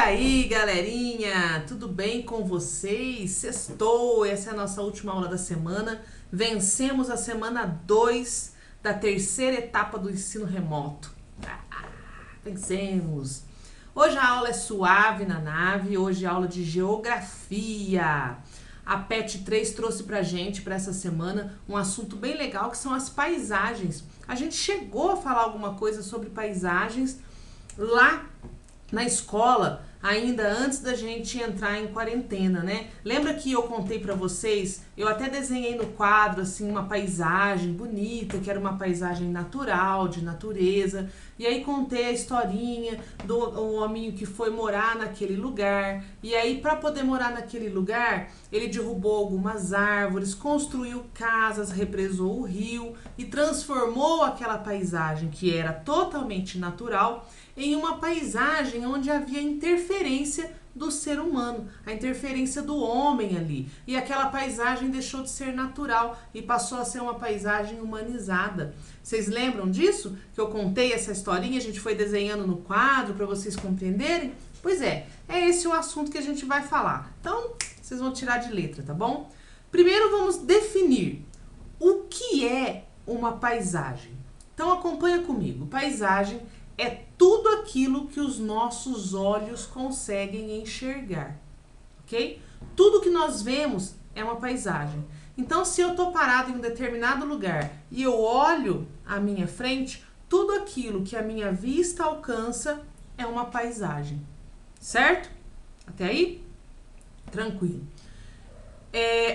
aí, galerinha? Tudo bem com vocês? Sextou, essa é a nossa última aula da semana. Vencemos a semana 2 da terceira etapa do ensino remoto. Vencemos! Hoje a aula é suave na nave, hoje é aula de geografia. A PET 3 trouxe pra gente, pra essa semana, um assunto bem legal que são as paisagens. A gente chegou a falar alguma coisa sobre paisagens lá na escola, ainda antes da gente entrar em quarentena, né? Lembra que eu contei pra vocês, eu até desenhei no quadro, assim, uma paisagem bonita, que era uma paisagem natural, de natureza, e aí contei a historinha do hominho que foi morar naquele lugar, e aí para poder morar naquele lugar, ele derrubou algumas árvores, construiu casas, represou o rio e transformou aquela paisagem que era totalmente natural em uma paisagem onde havia interferência do ser humano, a interferência do homem ali. E aquela paisagem deixou de ser natural e passou a ser uma paisagem humanizada. Vocês lembram disso? Que eu contei essa historinha, a gente foi desenhando no quadro para vocês compreenderem? Pois é esse o assunto que a gente vai falar. Então, vocês vão tirar de letra, tá bom? Primeiro vamos definir o que é uma paisagem. Então acompanha comigo. Paisagem é tudo aquilo que os nossos olhos conseguem enxergar, ok? Tudo que nós vemos é uma paisagem. Então, se eu estou parado em um determinado lugar e eu olho à minha frente, tudo aquilo que a minha vista alcança é uma paisagem, certo? Até aí? Tranquilo.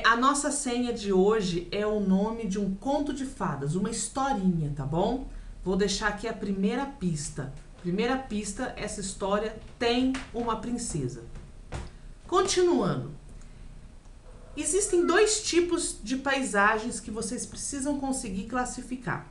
A nossa senha de hoje é o nome de um conto de fadas, uma historinha, tá bom? Vou deixar aqui a primeira pista. Primeira pista, essa história tem uma princesa. Continuando. Existem dois tipos de paisagens que vocês precisam conseguir classificar.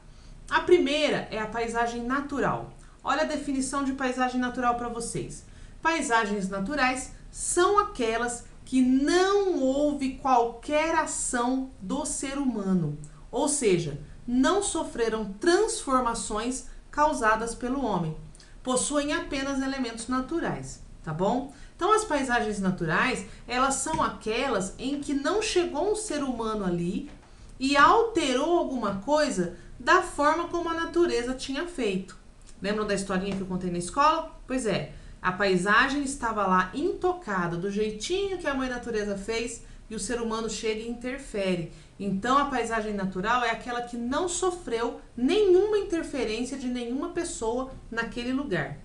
A primeira é a paisagem natural. Olha a definição de paisagem natural para vocês. Paisagens naturais são aquelas que não houve qualquer ação do ser humano, ou seja, não sofreram transformações causadas pelo homem. Possuem apenas elementos naturais, tá bom? Então, as paisagens naturais, elas são aquelas em que não chegou um ser humano ali e alterou alguma coisa da forma como a natureza tinha feito. Lembram da historinha que eu contei na escola? Pois é, a paisagem estava lá intocada, do jeitinho que a mãe natureza fez, e o ser humano chega e interfere. Então, a paisagem natural é aquela que não sofreu nenhuma interferência de nenhuma pessoa naquele lugar,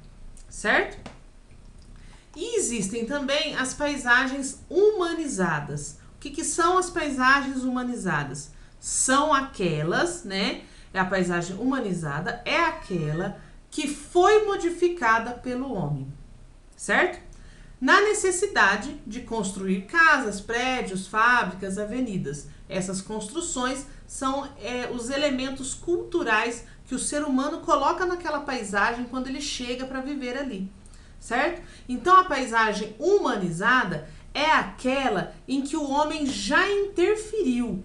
certo? E existem também as paisagens humanizadas. O que são as paisagens humanizadas? São aquelas, né? A paisagem humanizada é aquela que foi modificada pelo homem, certo? Na necessidade de construir casas, prédios, fábricas, avenidas. Essas construções são os elementos culturais que o ser humano coloca naquela paisagem quando ele chega para viver ali, certo? Então, a paisagem humanizada é aquela em que o homem já interferiu.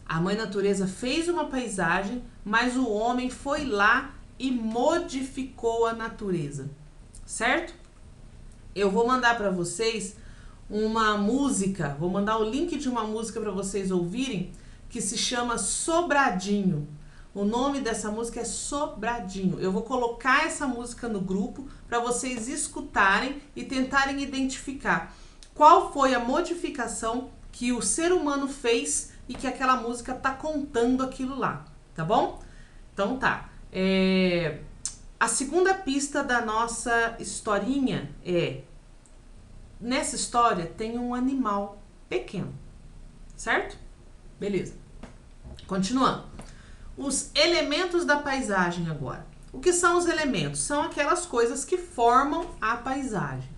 A mãe natureza fez uma paisagem, mas o homem foi lá e modificou a natureza, certo? Eu vou mandar para vocês uma música, vou mandar o link de uma música para vocês ouvirem, que se chama Sobradinho. O nome dessa música é Sobradinho. Eu vou colocar essa música no grupo para vocês escutarem e tentarem identificar qual foi a modificação que o ser humano fez e que aquela música tá contando aquilo lá, tá bom? Então tá. A segunda pista da nossa historinha nessa história tem um animal pequeno, certo? Beleza. Continuando. Os elementos da paisagem agora. O que são os elementos? São aquelas coisas que formam a paisagem.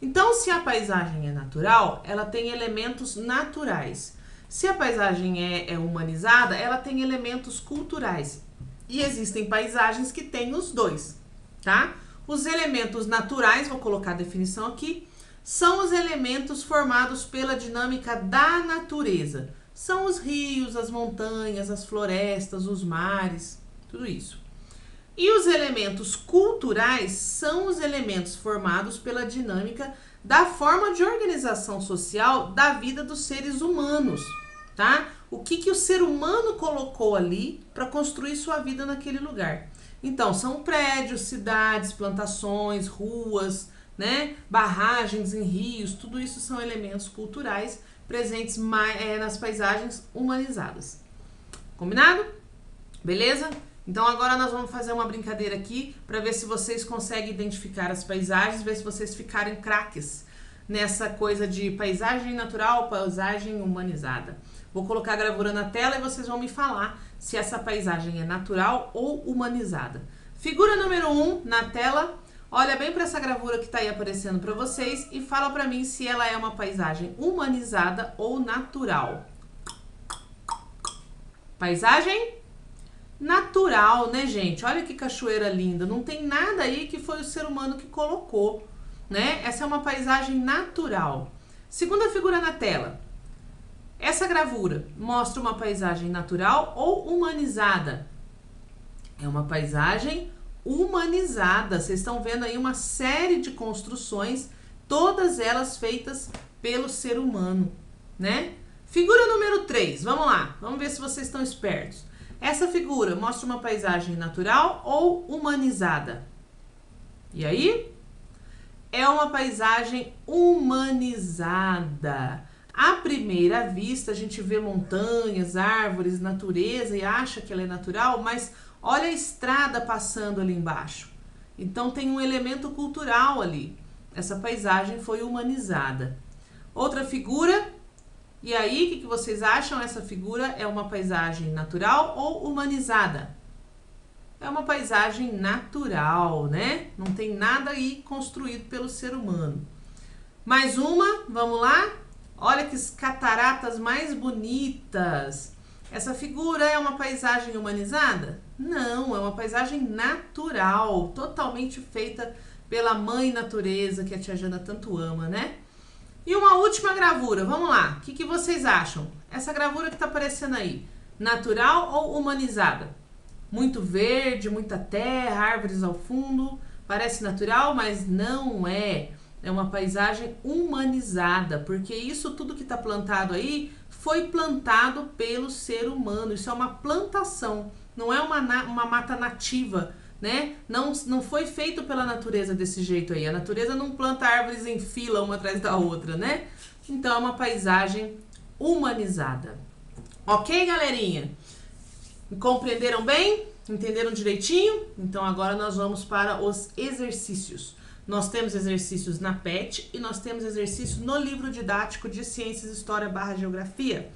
Então, se a paisagem é natural, ela tem elementos naturais. Se a paisagem é humanizada, ela tem elementos culturais. E existem paisagens que têm os dois, tá? Os elementos naturais, vou colocar a definição aqui, são os elementos formados pela dinâmica da natureza. São os rios, as montanhas, as florestas, os mares, tudo isso. E os elementos culturais são os elementos formados pela dinâmica da forma de organização social da vida dos seres humanos, tá? O que o ser humano colocou ali para construir sua vida naquele lugar. Então, são prédios, cidades, plantações, ruas, né? Barragens em rios, tudo isso são elementos culturais presentes nas paisagens humanizadas. Combinado? Beleza? Então agora nós vamos fazer uma brincadeira aqui para ver se vocês conseguem identificar as paisagens, ver se vocês ficarem craques nessa coisa de paisagem natural, paisagem humanizada. Vou colocar a gravura na tela e vocês vão me falar se essa paisagem é natural ou humanizada. Figura número 1 na tela. Olha bem para essa gravura que está aí aparecendo para vocês e fala para mim se ela é uma paisagem humanizada ou natural. Paisagem natural, né, gente? Olha que cachoeira linda. Não tem nada aí que foi o ser humano que colocou, né? Essa é uma paisagem natural. Segunda figura na tela. Essa gravura mostra uma paisagem natural ou humanizada? É uma paisagem humanizada. Vocês estão vendo aí uma série de construções, todas elas feitas pelo ser humano, né? Figura número 3, vamos lá. Vamos ver se vocês estão espertos. Essa figura mostra uma paisagem natural ou humanizada? E aí? É uma paisagem humanizada. À primeira vista, a gente vê montanhas, árvores, natureza e acha que ela é natural, mas olha a estrada passando ali embaixo. Então tem um elemento cultural ali. Essa paisagem foi humanizada. Outra figura. E aí, o que vocês acham? Essa figura é uma paisagem natural ou humanizada? É uma paisagem natural, né? Não tem nada aí construído pelo ser humano. Mais uma, vamos lá? Olha que cataratas mais bonitas. Essa figura é uma paisagem humanizada? Não, é uma paisagem natural, totalmente feita pela mãe natureza que a tia Jana tanto ama, né? E uma última gravura, vamos lá, o que vocês acham? Essa gravura que está aparecendo aí, natural ou humanizada? Muito verde, muita terra, árvores ao fundo, parece natural, mas não é. É uma paisagem humanizada, porque isso tudo que está plantado aí foi plantado pelo ser humano, isso é uma plantação, não é uma mata nativa, né? Não foi feito pela natureza desse jeito aí. A natureza não planta árvores em fila uma atrás da outra, né? Então é uma paisagem humanizada. Ok, galerinha? Compreenderam bem? Entenderam direitinho? Então agora nós vamos para os exercícios. Nós temos exercícios na PET e nós temos exercícios no livro didático de Ciências, História / Geografia.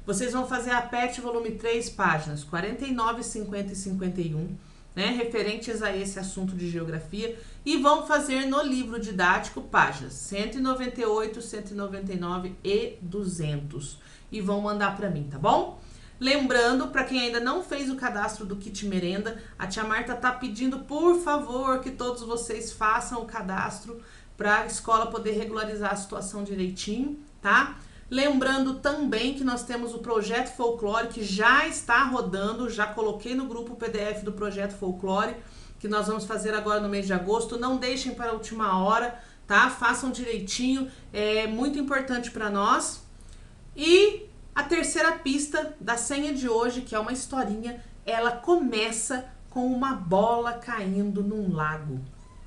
Vocês vão fazer a PET volume 3, páginas 49, 50 e 51. Né, referentes a esse assunto de geografia, e vão fazer no livro didático páginas 198, 199 e 200 e vão mandar para mim, tá bom? Lembrando, para quem ainda não fez o cadastro do Kit Merenda, a tia Marta tá pedindo, por favor, que todos vocês façam o cadastro para a escola poder regularizar a situação direitinho, tá? Lembrando também que nós temos o Projeto Folclore, que já está rodando, já coloquei no grupo o PDF do Projeto Folclore, que nós vamos fazer agora no mês de agosto. Não deixem para a última hora, tá? Façam direitinho, é muito importante para nós. E a terceira pista da senha de hoje, que é uma historinha, ela começa com uma bola caindo num lago.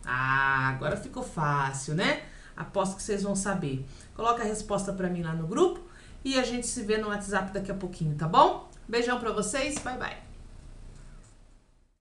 Ah, agora ficou fácil, né? Aposto que vocês vão saber. Coloca a resposta pra mim lá no grupo e a gente se vê no WhatsApp daqui a pouquinho, tá bom? Beijão pra vocês, bye bye!